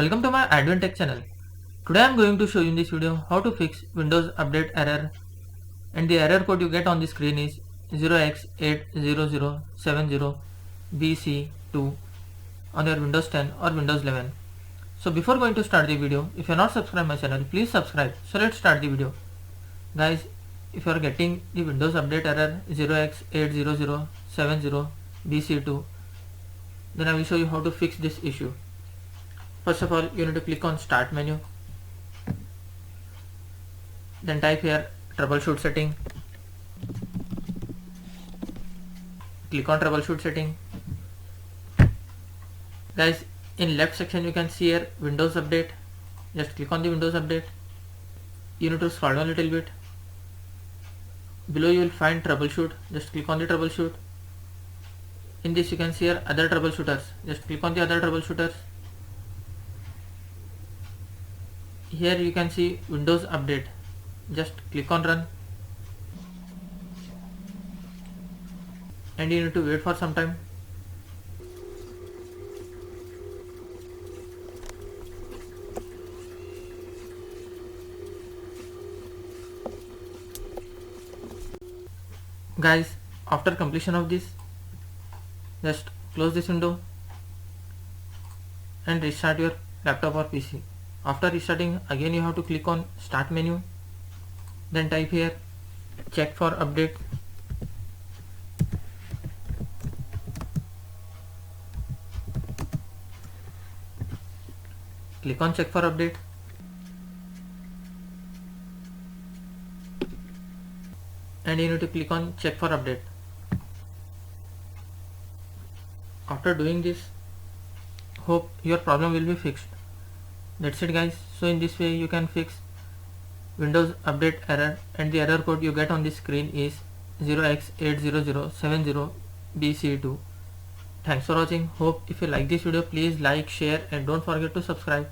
Welcome to my AndWin Tech channel. Today I am going to show you in this video how to fix Windows update error, and the error code you get on the screen is 0x80070bc2 on your Windows 10 or Windows 11. So before going to start the video, if you are not subscribed my channel, please subscribe. So let's start the video. Guys, if you are getting the Windows update error 0x80070bc2, then I will show you how to fix this issue. First of all, you need to click on Start menu, then type here Troubleshoot setting, click on Troubleshoot setting. Guys, in left section you can see here Windows update. Just click on the Windows update. You need to scroll down a little bit. Below you will find Troubleshoot. Just click on the Troubleshoot. In this you can see here Other troubleshooters. Just click on the Other troubleshooters. Here you can see Windows update. Just click on Run, and you need to wait for some time. Guys, after completion of this, just close this window and restart your laptop or PC. After restarting, again you have to click on Start menu, then type here Check for update. Click on Check for update. And you need to click on Check for update. After doing this, hope your problem will be fixed. That's it guys. So in this way you can fix Windows update error, and the error code you get on the screen is 0x80070bc2. Thanks for watching. Hope if you like this video, please like, share and don't forget to subscribe.